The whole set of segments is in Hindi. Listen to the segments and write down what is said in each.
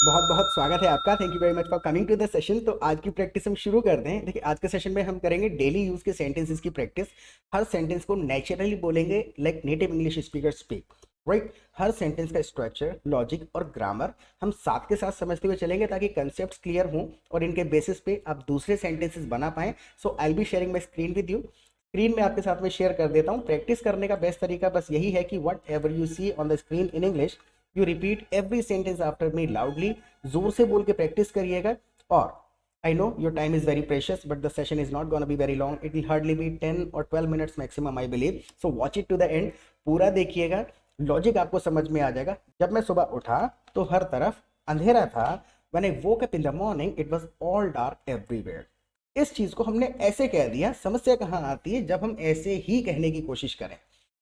बहुत बहुत स्वागत है आपका। Thank you very much for coming to the session. तो आज की प्रैक्टिस हम शुरू करते हैं। देखिए, आज के सेशन में हम करेंगे डेली यूज के सेंटेंसेस की प्रैक्टिस। हर सेंटेंस को नेचुरली बोलेंगे like native English speaker speak, right. हर सेंटेंस का स्ट्रक्चर, लॉजिक और ग्रामर हम साथ के साथ समझते हुए चलेंगे ताकि कंसेप्ट क्लियर हों और इनके बेसिस पे आप दूसरे सेंटेंसेस बना पाएं। So I be sharing my screen with you. Screen में आपके साथ में शेयर कर देता हूँ। प्रैक्टिस करने का बेस्ट तरीका बस यही है कि whatever you see on the screen in English, you repeat every sentence after me loudly. जोर से बोल के प्रैक्टिस करिएगा। और I know your time is very precious but the session is not gonna be very long, it will hardly be 10 और 12 minutes maximum I believe. So watch it to the end, पूरा देखिएगा। लॉजिक आपको समझ में आ जाएगा। जब मैं सुबह उठा तो हर तरफ अंधेरा था। When I woke up in the morning, it was all dark everywhere. इस चीज को हमने ऐसे कह दिया। समस्या कहाँ आती है? जब हम ऐसे ही कहने की कोशिश करें।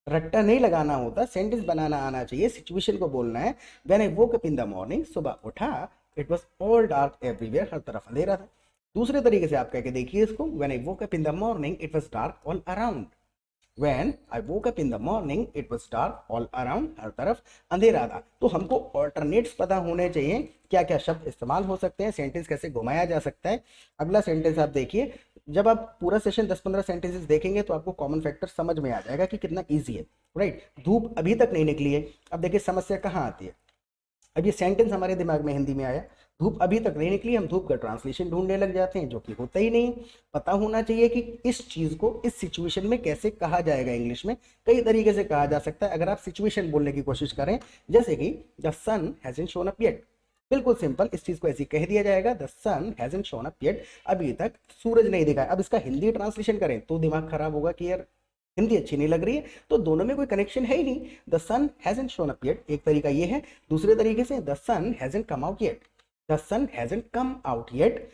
रट्टा नहीं लगाना होता, सेंटेंस बनाना आना चाहिए, सिचुएशन को बोलना है। When I woke up in the morning, सुबह उठा, it was all dark everywhere, हर तरफ अंधेरा था। दूसरे तरीके से आप कह के देखिए इसको। When I woke up in the morning, it was dark all around. When I woke up in the morning, it was dark all around, हर तरफ अंधेरा था। तो हमको ऑल्टरनेट्स पता होने चाहिए, क्या क्या शब्द इस्तेमाल हो सकते हैं, सेंटेंस कैसे घुमाया जा सकता है। अगला सेंटेंस आप देखिए। जब आप पूरा सेशन 10-15 सेंटेंसेस देखेंगे तो आपको कॉमन फैक्टर समझ में आ जाएगा कि कितना ईजी है, राइट। धूप अभी तक नहीं निकली है। अब देखिए समस्या कहाँ आती है। अब ये सेंटेंस हमारे दिमाग में हिंदी में आया, धूप अभी तक नहीं निकली, हम धूप का ट्रांसलेशन ढूंढने लग जाते हैं, जो कि होता ही नहीं। पता होना चाहिए कि इस चीज को इस सिचुएशन में कैसे कहा जाएगा। इंग्लिश में कई तरीके से कहा जा सकता है अगर आप सिचुएशन बोलने की कोशिश करें। जैसे कि the sun hasn't shown up yet, बिल्कुल सिंपल, इस चीज को ऐसे कह दिया जाएगा, the sun hasn't shown up yet, अभी तक सूरज नहीं दिखा है। अब इसका हिंदी ट्रांसलेशन करें तो दिमाग खराब होगा कि यार हिंदी अच्छी नहीं लग रही है, तो दोनों में कोई कनेक्शन है ही नहीं। The sun hasn't shown up yet, एक तरीका ये है। दूसरे तरीके से the sun hasn't come out yet, the sun hasn't come out yet,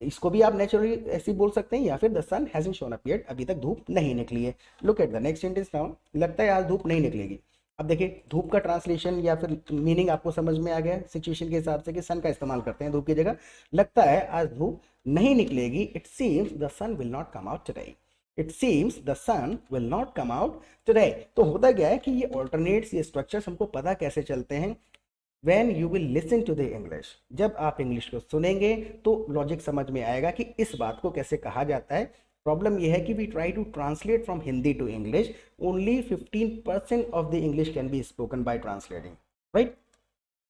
इसको भी आप नेचुरली ऐसे ही बोल सकते हैं। या फिर the sun hasn't shown up yet, अभी तक धूप नहीं निकली है। Look at the next sentence now. लगता है आज धूप नहीं निकलेगी। अब देखिए धूप का ट्रांसलेशन या फिर मीनिंग आपको समझ में आ गया सिचुएशन के हिसाब से कि सन का इस्तेमाल करते हैं धूप की जगह। लगता है आज धूप नहीं निकलेगी। It seems the sun will not come out today, it seems the sun will not come out today. तो होता क्या है कि ये ऑल्टरनेट्स, ये स्ट्रक्चर्स हमको पता कैसे चलते हैं। When you will listen to the English, जब आप इंग्लिश को सुनेंगे तो लॉजिक समझ में आएगा कि इस बात को कैसे कहा जाता है। प्रॉब्लम यह है कि we try to translate from Hindi to English, only 15% of the English can be spoken by translating, right.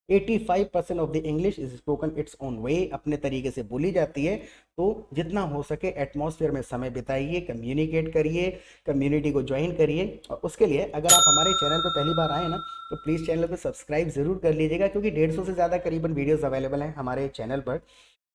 85% of the English is spoken its own way, अपने तरीके से बोली जाती है। तो जितना हो सके एटमॉस्फेयर में समय बिताइए, कम्युनिकेट करिए, कम्युनिटी को ज्वाइन करिए। और उसके लिए अगर आप हमारे चैनल पर पहली बार आए ना तो प्लीज़ चैनल को सब्सक्राइब जरूर कर लीजिएगा, क्योंकि 150 से ज़्यादा करीबन वीडियोस अवेलेबल हैं हमारे चैनल पर।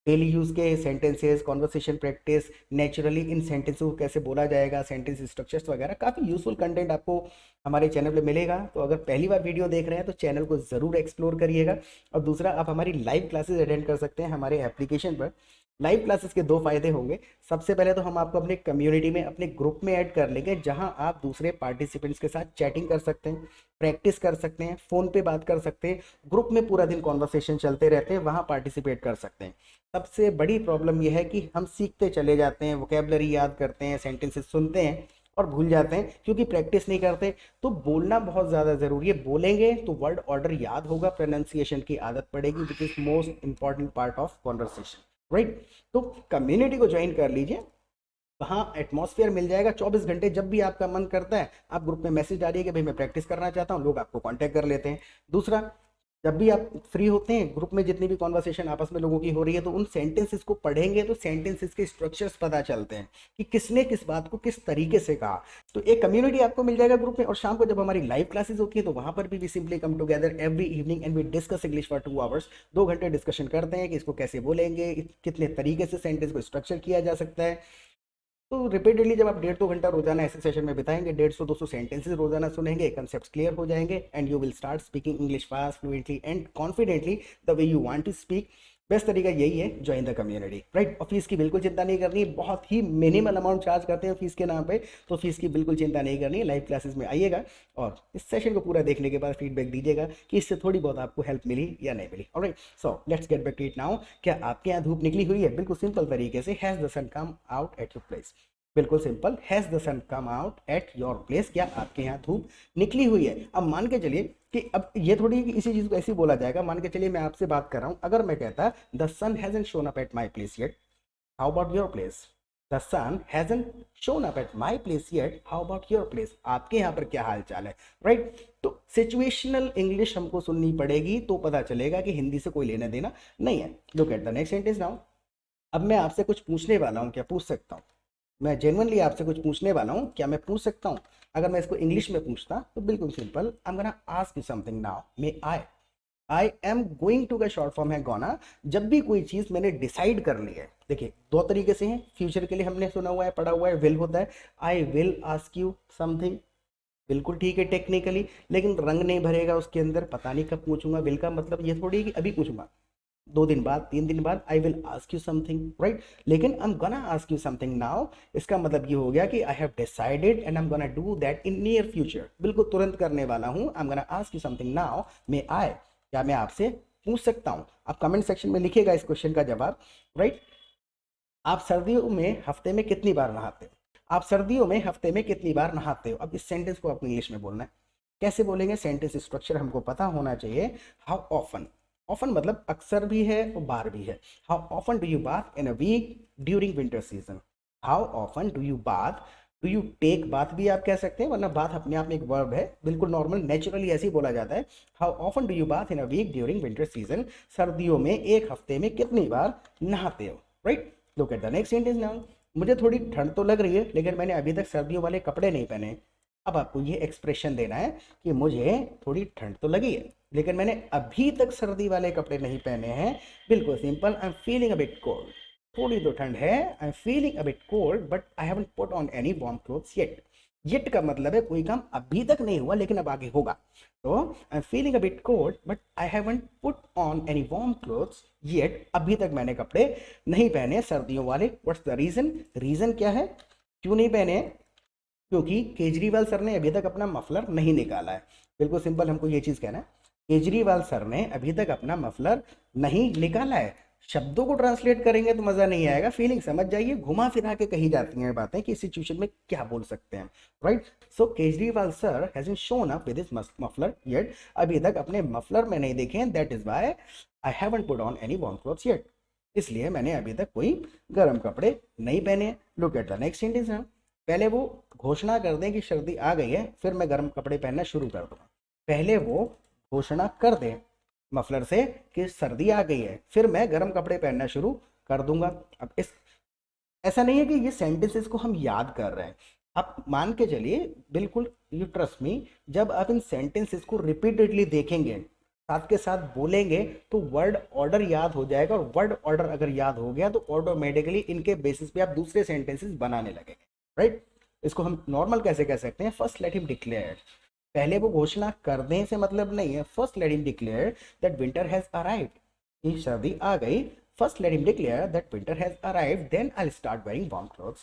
डेली यूज़ के सेंटेंसेस, कॉन्वर्सेशन प्रैक्टिस, नेचुरली इन सेंटेंसों को कैसे बोला जाएगा, सेंटेंस स्ट्रक्चर्स वगैरह, काफ़ी यूजफुल कंटेंट आपको हमारे चैनल पे मिलेगा। तो अगर पहली बार वीडियो देख रहे हैं तो चैनल को ज़रूर एक्सप्लोर करिएगा। और दूसरा, आप हमारी लाइव क्लासेस अटेंड कर सकते हैं हमारे एप्लीकेशन पर। लाइव क्लासेस के दो फायदे होंगे। सबसे पहले तो हम आपको अपने कम्युनिटी में, अपने ग्रुप में ऐड कर लेंगे, जहां आप दूसरे पार्टिसिपेंट्स के साथ चैटिंग कर सकते हैं, प्रैक्टिस कर सकते हैं, फ़ोन पे बात कर सकते हैं। ग्रुप में पूरा दिन कॉन्वर्सेशन चलते रहते हैं, वहाँ पार्टिसिपेट कर सकते हैं। सबसे बड़ी प्रॉब्लम यह है कि हम सीखते चले जाते हैं, वोकेबलरी याद करते हैं, सेंटेंसेस सुनते हैं और भूल जाते हैं क्योंकि प्रैक्टिस नहीं करते। तो बोलना बहुत ज़्यादा ज़रूरी है। बोलेंगे तो वर्ड ऑर्डर याद होगा, प्रोनाउंसिएशन की आदत पड़ेगी, which is most important part of conversation, right. तो कम्युनिटी को ज्वाइन कर लीजिए, वहाँ एटमॉस्फेयर मिल जाएगा 24 घंटे। जब भी आपका मन करता है आप ग्रुप में मैसेज डालिए कि भाई मैं प्रैक्टिस करना चाहता हूँ, लोग आपको कांटेक्ट कर लेते हैं। दूसरा, जब भी आप फ्री होते हैं, ग्रुप में जितनी भी कॉन्वर्सेशन आपस में लोगों की हो रही है तो उन सेंटेंसेस को पढ़ेंगे तो सेंटेंसेस के स्ट्रक्चर्स पता चलते हैं कि किसने किस बात को किस तरीके से कहा। तो एक कम्युनिटी आपको मिल जाएगा ग्रुप में। और शाम को जब हमारी लाइव क्लासेस होती है तो वहां पर भी we simply come together every evening and we discuss English for 2 hours. 2 घंटे डिस्कशन करते हैं कि इसको कैसे बोलेंगे, कितने तरीके से सेंटेंस को स्ट्रक्चर किया जा सकता है। तो रिपीटेडली जब आप 1.5-2 घंटा रोजाना ऐसे सेशन में बिताएंगे, 150-200 सेंटेंसेस रोजाना सुनेंगे, कंसेप्ट क्लियर हो जाएंगे and you will start speaking English fast, fluently and confidently the way you want to speak. Best तरीका यही है, ज्वाइन द कम्युनिटी, राइट। और फीस की बिल्कुल चिंता नहीं करनी, बहुत ही मिनिमल अमाउंट चार्ज करते हैं फीस के नाम पे। तो फीस की बिल्कुल चिंता नहीं करनी है। लाइव क्लासेस में आइएगा और इस सेशन को पूरा देखने के बाद फीडबैक दीजिएगा कि इससे थोड़ी बहुत आपको हेल्प मिली या नहीं मिली। Alright, so let's get back to it now. क्या आपके यहाँ धूप निकली हुई है? बिल्कुल सिंपल तरीके से, has the sun come out at your place. बिल्कुल simple, has the sun come out at your place, क्या आपके यहाँ धूप निकली हुई है। अब मान के चलिए कि अब ये थोड़ी कि इसी चीज को ऐसे ही बोला जाएगा, मान के चलिए मैं आपसे बात कर रहा हूँ, अगर मैं कहता the sun hasn't shown up at my place yet, how about your place. The sun hasn't shown up at my place yet, how about your place, आपके यहाँ पर क्या हाल चाल है, राइट। तो सिचुएशनल इंग्लिश हमको सुननी पड़ेगी तो पता चलेगा कि हिंदी से कोई लेना देना नहीं है। Look at the next sentence now. अब मैं आपसे कुछ पूछने वाला हूँ, क्या पूछ सकता हूँ? मैं जेन्युइनली आपसे कुछ पूछने वाला हूँ, क्या मैं पूछ सकता हूँ? अगर मैं इसको इंग्लिश में पूछता तो बिल्कुल सिंपल, I am gonna ask you something now, may I am going to का शॉर्ट फॉर्म है गोना। जब भी कोई चीज मैंने डिसाइड कर ली है, देखिए दो तरीके से है, फ्यूचर के लिए हमने सुना हुआ है, पढ़ा हुआ है, विल होता है, आई विल आस्क यू समथिंग, बिल्कुल ठीक है टेक्निकली, लेकिन रंग नहीं भरेगा उसके अंदर, पता नहीं कब पूछूंगा। विल का मतलब ये थोड़ी है कि अभी पूछूंगा, 2 दिन बाद, 3 दिन बाद, I will ask you something, right. लेकिन I am gonna ask you something now, इसका मतलब ये हो गया कि I have decided and I am gonna do that in near future, बिल्कुल तुरंत करने वाला हूँ। I am gonna ask you something now, may I, क्या मैं आपसे पूछ सकता हूँ? आप कमेंट सेक्शन में लिखिएगा इस क्वेश्चन का जवाब, राइट। आप सर्दियों में हफ्ते में कितनी बार नहाते हो? आप सर्दियों में हफ्ते में कितनी बार नहाते हो? अब इस सेंटेंस को आपको इंग्लिश में बोलना है। कैसे बोलेंगे? सेंटेंस स्ट्रक्चर हमको पता होना चाहिए। हाउ ऑफन, ऑफन मतलब अक्सर भी है और बार भी है। How often do you bath in a week during winter season, how often do you bath, do you take bath भी आप कह सकते हैं, वरना बाथ अपने आप में एक वर्ब है, बिल्कुल नॉर्मल नेचुरली ऐसे ही बोला जाता है। How often do you bath in a week during winter season, सर्दियों में एक हफ्ते में कितनी बार नहाते हो, right. Look at the next sentence now. मुझे थोड़ी ठंड तो लग रही है लेकिन मैंने अभी तक सर्दियों वाले कपड़े नहीं पहने। अब आपको ये एक्सप्रेशन देना है कि मुझे थोड़ी ठंड तो लगी है लेकिन मैंने अभी तक सर्दी वाले कपड़े नहीं पहने हैं। बिल्कुल सिंपल, I am feeling a bit cold, थोड़ी तो ठंड है, I am feeling a bit cold but I haven't put on any warm clothes yet. Yet का मतलब है कोई काम अभी तक नहीं हुआ लेकिन अब आगे होगा। तो I am feeling a bit cold but I haven't put on any warm clothes yet, अभी तक मैंने कपड़े नहीं पहने सर्दियों वाले। व्हाट्स द रीजन, रीजन क्या है क्यों नहीं पहने? क्योंकि केजरीवाल सर ने अभी तक अपना मफलर नहीं निकाला है। बिल्कुल सिंपल, हमको ये चीज कहना है, केजरीवाल सर ने अभी तक अपना मफलर नहीं निकाला है। शब्दों को ट्रांसलेट करेंगे तो मजा नहीं आएगा, फीलिंग समझ जाइए, घुमा फिरा के कही जाती हैं बातें कि इस सिचुएशन में क्या बोल सकते हैं, right. So Kejriwal sir hasn't shown up with his muffler yet, अभी तक अपने मफलर में नहीं देखे हैं, that is why I haven't put on any warm clothes yet, इसलिए मैंने अभी तक कोई गर्म कपड़े नहीं पहने। Look at the next sentence now. पहले वो घोषणा कर दें कि सर्दी आ गई है फिर मैं गर्म कपड़े पहनना शुरू कर दूंगा। पहले वो घोषणा कर दें मफलर से कि सर्दी आ गई है फिर मैं गर्म कपड़े पहनना शुरू कर दूंगा। अब इस ऐसा नहीं है कि ये सेंटेंसेस को हम याद कर रहे हैं, आप मान के चलिए, बिल्कुल यू ट्रस्ट मी, जब आप इन सेंटेंसेस को रिपीटेडली देखेंगे साथ के साथ बोलेंगे तो वर्ड ऑर्डर याद हो जाएगा, और वर्ड ऑर्डर अगर याद हो गया तो ऑटोमेटिकली इनके बेसिस पे आप दूसरे सेंटेंसेस बनाने लगेंगे, राइट। इसको हम नॉर्मल कैसे कह सकते हैं? फर्स्ट लेट हिम डिक्लेयर, पहले वो घोषणा कर दें से मतलब नहीं है, first let him declare that winter has arrived, कि सर्दी आ गई। First let him declare that winter has arrived, then I start wearing warm clothes,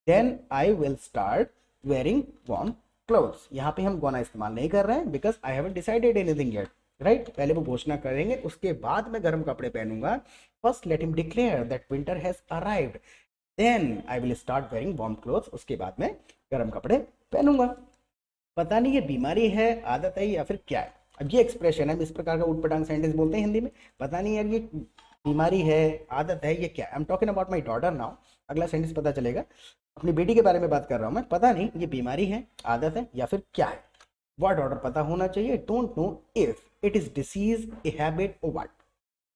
then I will start wearing warm clothes. यहाँ पे हम गोना इस्तेमाल नहीं कर रहे हैं because I haven't decided anything yet, right. पहले वो घोषणा करेंगे उसके बाद मैं गर्म कपड़े पहनूंगा। First let him declare that winter has arrived, then I will start wearing warm clothes, उसके बाद मैं गर्म कपड़े पहनूंगा। पता नहीं ये बीमारी है, आदत है, या फिर क्या है। अब ये एक्सप्रेशन है, हम इस प्रकार का उटपटांग सेंटेंस बोलते हैं हिंदी में। पता नहीं यार ये बीमारी है, आदत है, ये क्या है। I am talking about my daughter now, अगला सेंटेंस पता चलेगा। अपनी बेटी के बारे में बात कर रहा हूं मैं। पता नहीं ये बीमारी है, आदत है, या फिर क्या है। वर्ड ऑर्डर पता होना चाहिए। Don't know if it is disease, a habit, और व्हाट।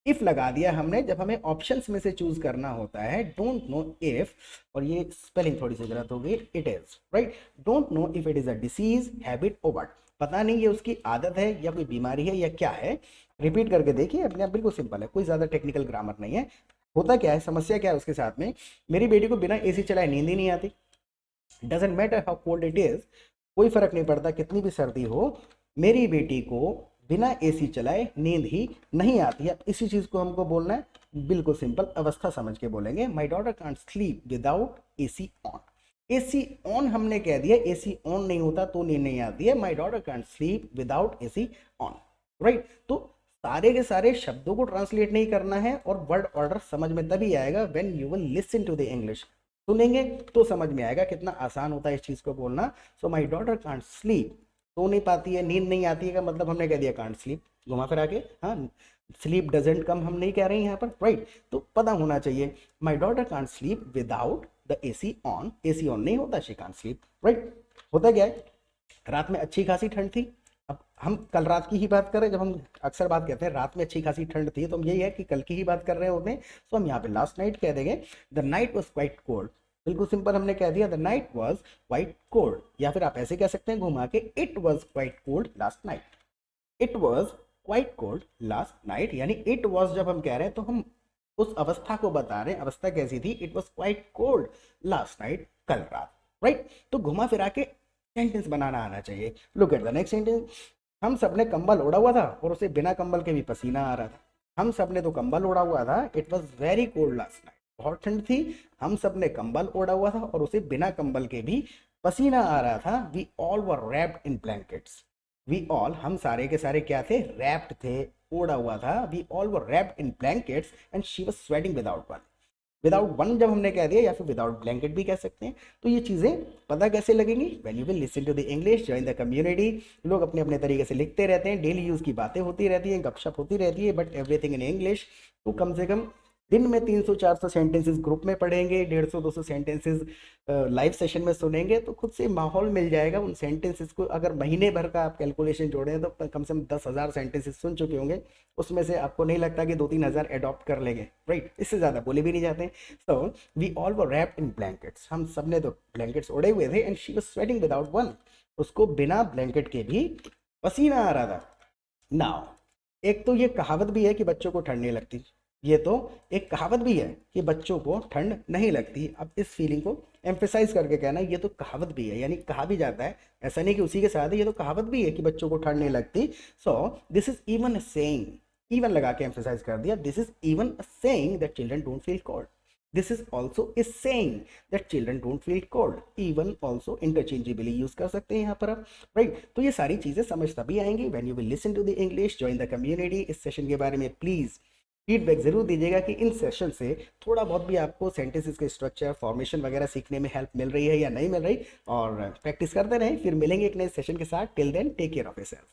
इफ लगा दिया हमने जब हमें ऑप्शंस में से चूज करना होता है। डोंट नो इफ, और ये स्पेलिंग थोड़ी सी गलत हो गई, it is, right. Don't know if it is a disease, habit, और व्हाट। पता नहीं ये उसकी आदत है या कोई बीमारी है या क्या है। रिपीट करके देखिए, अपने आप बिल्कुल सिंपल है, कोई ज्यादा टेक्निकल ग्रामर नहीं है। होता क्या है, समस्या क्या है उसके साथ में, मेरी बेटी को बिना एसी चलाए नींद ही नहीं आती। Doesn't matter how cold it is, कोई फर्क नहीं पड़ता कितनी भी सर्दी हो, मेरी बेटी को बिना एसी चलाए नींद ही नहीं आती है। इसी चीज को हमको बोलना है, बिल्कुल सिंपल अवस्था समझ के बोलेंगे। My daughter can't sleep without AC on. AC on हमने कह दिया, एसी ऑन नहीं होता तो नींद नहीं आती है। My daughter can't sleep without AC on, right. तो सारे के सारे शब्दों को ट्रांसलेट नहीं करना है, और वर्ड ऑर्डर समझ में तभी आएगा when you will listen to the English. सुनेंगे तो समझ में आएगा कितना आसान होता है इस चीज को बोलना। सो माई डॉटर कांट स्लीप, सो नहीं पाती है, नींद नहीं आती है का मतलब हमने कह दिया कांट स्लीप, घुमा फिरा के। हाँ, स्लीप डजेंट कम हम नहीं कह रहे हैं यहाँ पर, राइट। तो पता होना चाहिए my daughter can't sleep without the AC on, AC on नहीं होता, शी कांट स्लीप, राइट। होता क्या है, रात में अच्छी खासी ठंड थी। अब हम कल रात की ही बात करें, जब हम अक्सर बात कहते हैं रात में अच्छी खासी ठंड थी, तो हम यही है कि कल की ही बात कर रहे होते हैं। तो हम यहाँ पे लास्ट नाइट कह देंगे the night was quite cold, बिल्कुल सिंपल हमने कह दिया the night was quite cold. या फिर आप ऐसे कह सकते हैं घुमा के it was quite cold last night, it was quite cold last night. यानी इट वॉज जब हम कह रहे हैं तो हम उस अवस्था को बता रहे हैं, अवस्था कैसी थी, it was quite cold last night, कल रात, राइट। तो घुमा फिरा के सेंटेंस बनाना आना चाहिए। Look at the next sentence, हम सबने कंबल ओढ़ा हुआ था और उसे बिना कंबल के भी पसीना आ रहा था। हम सबने तो कंबल ओढ़ा हुआ था, it was very cold last night, बहुत ठंड थी। हम सबने कंबल ओढ़ा हुआ था और उसे बिना कंबल के भी पसीना आ रहा था। We all were wrapped in blankets, we all हम सारे के सारे क्या थे, रैप्ड थे, ओढ़ा हुआ था। We all were wrapped in blankets and she was sweating without one, without one जब हमने कह दिया, या फिर विदाउट ब्लैंकेट भी कह सकते हैं। तो ये चीज़ें पता कैसे लगेंगी, when you will listen to the English, join the community. लोग अपने अपने तरीके से लिखते रहते हैं, डेली यूज़ की बातें होती रहती हैं, गपशप होती रहती है, बट एवरीथिंग इन इंग्लिश। तो कम से कम दिन में 300-400 सेंटेंसेस ग्रुप में पढ़ेंगे, 150-200 सेंटेंसेस लाइव सेशन में सुनेंगे, तो खुद से माहौल मिल जाएगा उन सेंटेंसेस को। अगर महीने भर का आप कैलकुलेशन जोड़ें तो कम से कम 10,000 सेंटेंसेस सुन चुके होंगे, उसमें से आपको नहीं लगता कि 2-3 हज़ार एडॉप्ट कर लेंगे, राइट। इससे ज़्यादा बोले भी नहीं जाते। So we all were wrapped in blankets, हम सब ने तो ब्लैंकेट्स ओढ़े हुए थे। And she was sweating without one, उसको बिना ब्लैंकेट के भी पसीना आ रहा था। नाउ एक तो ये कहावत भी है कि बच्चों को ठंड नहीं लगती, ये तो एक कहावत भी है कि बच्चों को ठंड नहीं लगती। अब इस फीलिंग को एम्फेसाइज करके कहना, ये तो कहावत भी है, यानी कहा भी जाता है, ऐसा नहीं कि उसी के साथ है, ये तो कहावत भी है कि बच्चों को ठंड नहीं लगती। So this is even a saying, even लगा के एम्फेसाइज कर दिया, this is even a saying that children don't feel cold, this is also is saying that children don't feel cold. Even also interchangeably use कर सकते हैं यहाँ पर आप, राइट। तो ये सारी चीजें समझ तभी आएंगी when you will listen to the English, join the community. इस सेशन के बारे में प्लीज फीडबैक जरूर दीजिएगा कि इन सेशन से थोड़ा बहुत भी आपको सेंटेंसेस के स्ट्रक्चर, फॉर्मेशन वगैरह सीखने में हेल्प मिल रही है या नहीं मिल रही। और प्रैक्टिस करते रहें, फिर मिलेंगे एक नए सेशन के साथ। Till then take care of yourself.